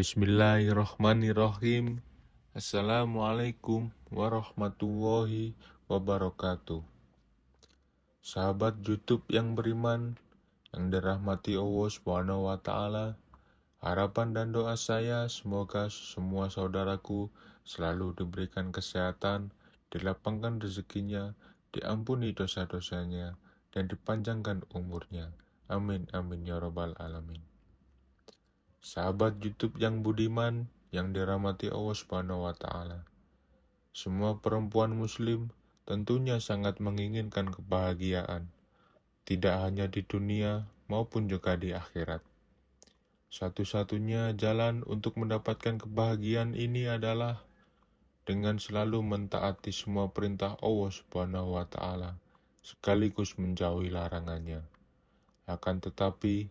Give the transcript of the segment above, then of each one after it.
Bismillahirrahmanirrahim. Assalamualaikum warahmatullahi wabarakatuh. Sahabat YouTube yang beriman, yang dirahmati Allah Subhanahu wa Ta'ala, harapan dan doa saya semoga semua saudaraku selalu diberikan kesehatan, dilapangkan rezekinya, diampuni dosa-dosanya, dan dipanjangkan umurnya. Amin amin ya rabbal alamin. Sahabat YouTube yang budiman, yang dirahmati Allah Subhanahu wa Ta'ala. Semua perempuan muslim tentunya sangat menginginkan kebahagiaan, tidak hanya di dunia maupun juga di akhirat. Satu-satunya jalan untuk mendapatkan kebahagiaan ini adalah dengan selalu mentaati semua perintah Allah Subhanahu wa Ta'ala, sekaligus menjauhi larangannya. Akan tetapi,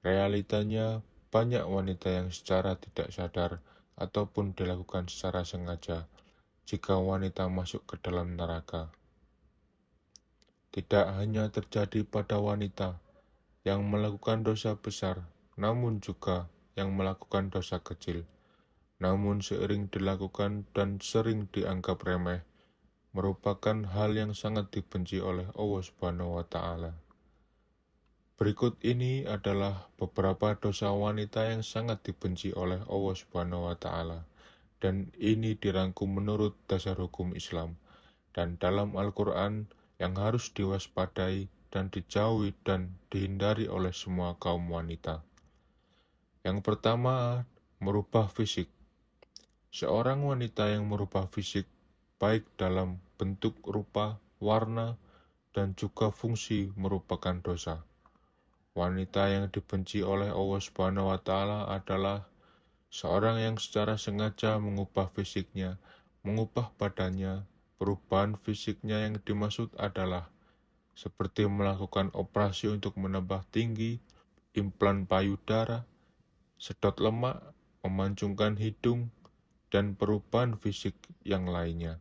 realitanya banyak wanita yang secara tidak sadar ataupun dilakukan secara sengaja jika wanita masuk ke dalam neraka. Tidak hanya terjadi pada wanita yang melakukan dosa besar, namun juga yang melakukan dosa kecil. Namun seiring dilakukan dan sering dianggap remeh, merupakan hal yang sangat dibenci oleh Allah Subhanahu wa Ta'ala. Berikut ini adalah beberapa dosa wanita yang sangat dibenci oleh Allah Subhanahu wa Ta'ala, dan ini dirangkum menurut dasar hukum Islam dan dalam Al-Quran yang harus diwaspadai dan dijauhi dan dihindari oleh semua kaum wanita. Yang pertama, merubah fisik. Seorang wanita yang merubah fisik, baik dalam bentuk, rupa, warna, dan juga fungsi, merupakan dosa. Wanita yang dibenci oleh Allah Subhanahu wa Ta'ala adalah seorang yang secara sengaja mengubah fisiknya, mengubah badannya. Perubahan fisiknya yang dimaksud adalah seperti melakukan operasi untuk menambah tinggi, implan payudara, sedot lemak, memancungkan hidung, dan perubahan fisik yang lainnya,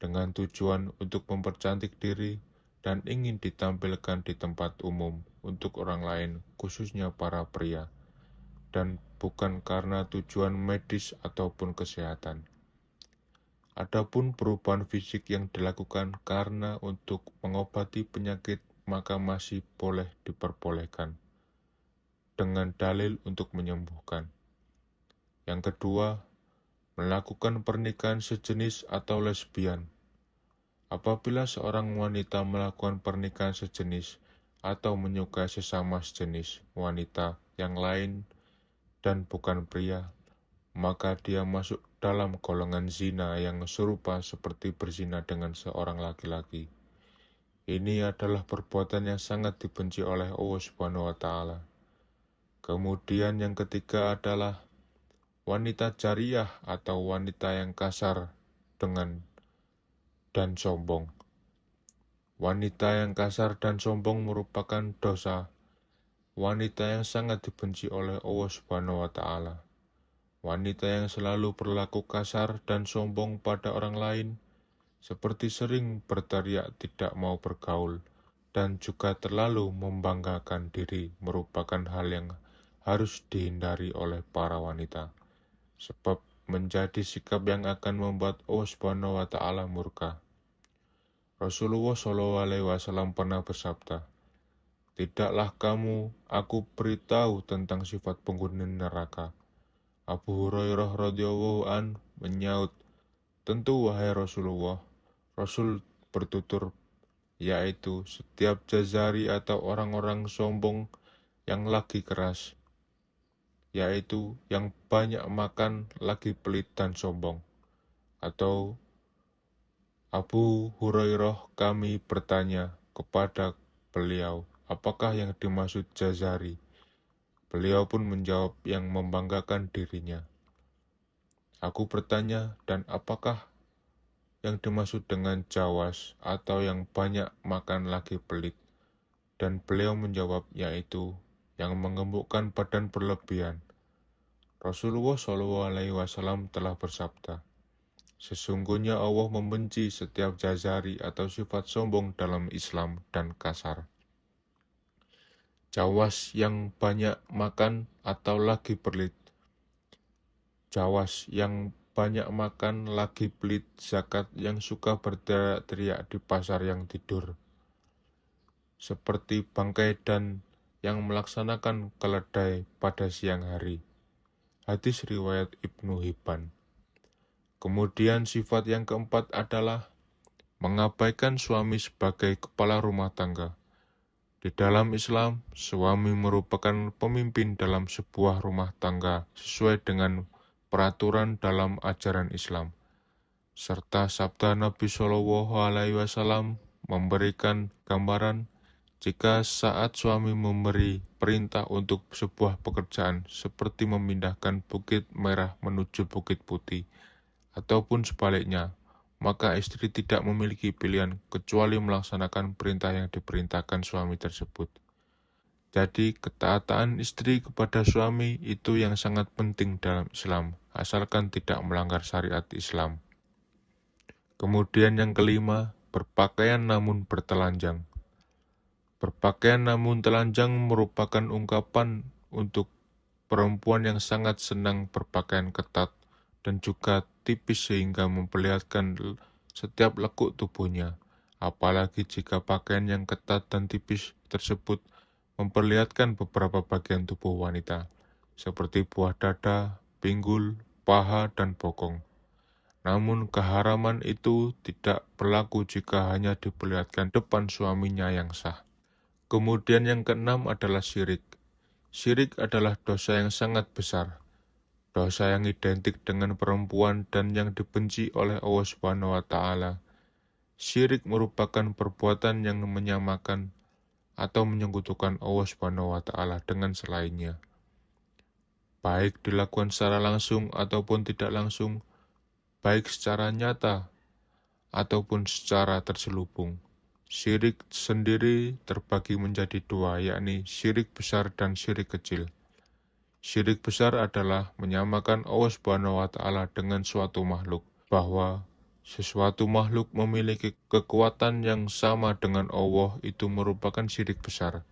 dengan tujuan untuk mempercantik diri dan ingin ditampilkan di tempat umum untuk orang lain, khususnya para pria, dan bukan karena tujuan medis ataupun kesehatan. Adapun perubahan fisik yang dilakukan karena untuk mengobati penyakit, maka masih boleh diperbolehkan dengan dalil untuk menyembuhkan. Yang kedua, melakukan pernikahan sejenis atau lesbian. Apabila seorang wanita melakukan pernikahan sejenis atau menyukai sesama sejenis wanita yang lain dan bukan pria, maka dia masuk dalam golongan zina yang serupa seperti berzina dengan seorang laki-laki. Ini adalah perbuatan yang sangat dibenci oleh Allah Subhanahu wa Ta'ala. Kemudian yang ketiga adalah wanita jariah atau wanita yang kasar dan sombong. Wanita yang kasar dan sombong merupakan dosa. Wanita yang sangat dibenci oleh Allah Subhanahu wa Ta'ala. Wanita yang selalu berlaku kasar dan sombong pada orang lain, seperti sering berteriak tidak mau bergaul, dan juga terlalu membanggakan diri, merupakan hal yang harus dihindari oleh para wanita, sebab menjadi sikap yang akan membuat Allah Subhanahu wa Ta'ala murka. Rasulullah SAW pernah bersabda, "Tidaklah aku beritahu tentang sifat penghuni neraka." Abu Hurairah radhiyallahu an menyaut, "Tentu wahai Rasulullah." Rasul bertutur, yaitu setiap jazari atau orang-orang sombong yang lagi keras, yaitu yang banyak makan, lagi pelit dan sombong. Atau Abu Hurairah, kami bertanya kepada beliau, apakah yang dimaksud jazari? Beliau pun menjawab, yang membanggakan dirinya. Aku bertanya, dan apakah yang dimaksud dengan jawas atau yang banyak makan lagi pelit? Dan beliau menjawab, yaitu yang menggemukkan badan berlebihan. Rasulullah SAW telah bersabda, sesungguhnya Allah membenci setiap jazari atau sifat sombong dalam Islam dan kasar. Jawas yang banyak makan atau lagi pelit. Jawas yang banyak makan, lagi pelit zakat yang suka berteriak-teriak di pasar yang tidur. Seperti bangkai dan yang melaksanakan keledai pada siang hari. Hadis riwayat Ibnu Hibban. Kemudian sifat yang keempat adalah mengabaikan suami sebagai kepala rumah tangga. Di dalam Islam, suami merupakan pemimpin dalam sebuah rumah tangga sesuai dengan peraturan dalam ajaran Islam. Serta sabda Nabi Shallallahu Alaihi Wasallam memberikan gambaran jika saat suami memberi perintah untuk sebuah pekerjaan seperti memindahkan Bukit Merah menuju Bukit Putih, ataupun sebaliknya, maka istri tidak memiliki pilihan kecuali melaksanakan perintah yang diperintahkan suami tersebut. Jadi, ketaatan istri kepada suami itu yang sangat penting dalam Islam, asalkan tidak melanggar syariat Islam. Kemudian yang kelima, berpakaian namun bertelanjang. Berpakaian namun telanjang merupakan ungkapan untuk perempuan yang sangat senang berpakaian ketat dan juga tipis sehingga memperlihatkan setiap lekuk tubuhnya. Apalagi jika pakaian yang ketat dan tipis tersebut memperlihatkan beberapa bagian tubuh wanita, seperti buah dada, pinggul, paha, dan bokong. Namun keharaman itu tidak berlaku jika hanya diperlihatkan depan suaminya yang sah. Kemudian yang keenam adalah syirik. Syirik adalah dosa yang sangat besar. Dosa yang identik dengan perempuan dan yang dibenci oleh Allah Subhanahu wa Ta'ala. Syirik merupakan perbuatan yang menyamakan atau menyekutukan Allah Subhanahu wa Ta'ala dengan selainnya. Baik dilakukan secara langsung ataupun tidak langsung, baik secara nyata ataupun secara terselubung. Syirik sendiri terbagi menjadi dua, yakni syirik besar dan syirik kecil. Syirik besar adalah menyamakan Allah Subhanahu wa Ta'ala dengan suatu makhluk, bahwa sesuatu makhluk memiliki kekuatan yang sama dengan Allah, itu merupakan syirik besar.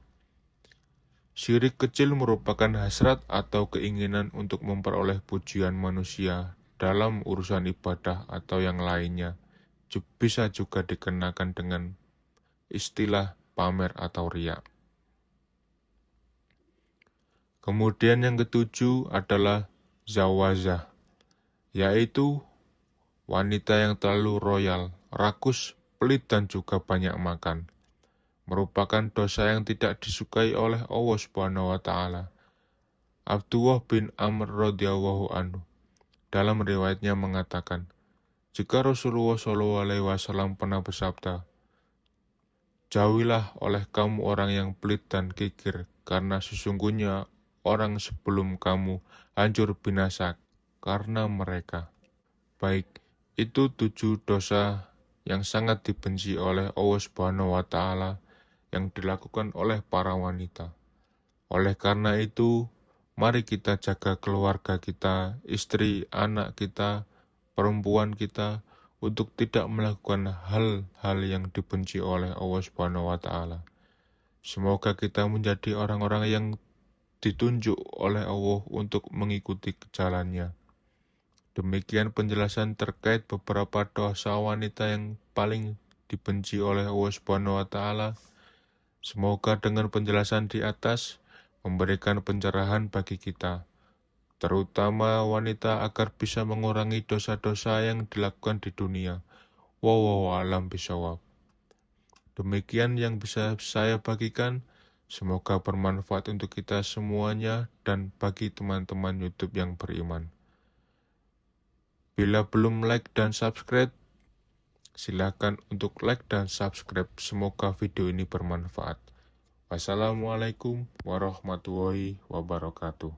Syirik kecil merupakan hasrat atau keinginan untuk memperoleh pujian manusia dalam urusan ibadah atau yang lainnya. Bisa juga dikenakan dengan istilah pamer atau riya. Kemudian yang ketujuh adalah zawazah, yaitu wanita yang terlalu royal, rakus, pelit dan juga banyak makan. Merupakan dosa yang tidak disukai oleh Allah Subhanahu wa Ta'ala. Abdullah bin Amr radhiyallahu anhu dalam riwayatnya mengatakan, jika Rasulullah SAW pernah bersabda, jauhilah oleh kamu orang yang pelit dan kikir, karena sesungguhnya orang sebelum kamu hancur binasa karena mereka. Baik, itu 7 dosa yang sangat dibenci oleh Allah Subhanahu wa Ta'ala yang dilakukan oleh para wanita. Oleh karena itu, mari kita jaga keluarga kita, istri, anak kita, perempuan kita, untuk tidak melakukan hal-hal yang dibenci oleh Allah Subhanahu wa Ta'ala. Semoga kita menjadi orang-orang yang ditunjuk oleh Allah untuk mengikuti jalannya. Demikian penjelasan terkait beberapa dosa wanita yang paling dibenci oleh Allah Subhanahu wa Ta'ala. Semoga dengan penjelasan di atas memberikan pencerahan bagi kita, terutama wanita, agar bisa mengurangi dosa-dosa yang dilakukan di dunia. Wallahu a'lam bishawab. Demikian yang bisa saya bagikan. Semoga bermanfaat untuk kita semuanya dan bagi teman-teman YouTube yang beriman. Bila belum like dan subscribe, silakan untuk like dan subscribe. Semoga video ini bermanfaat. Wassalamualaikum warahmatullahi wabarakatuh.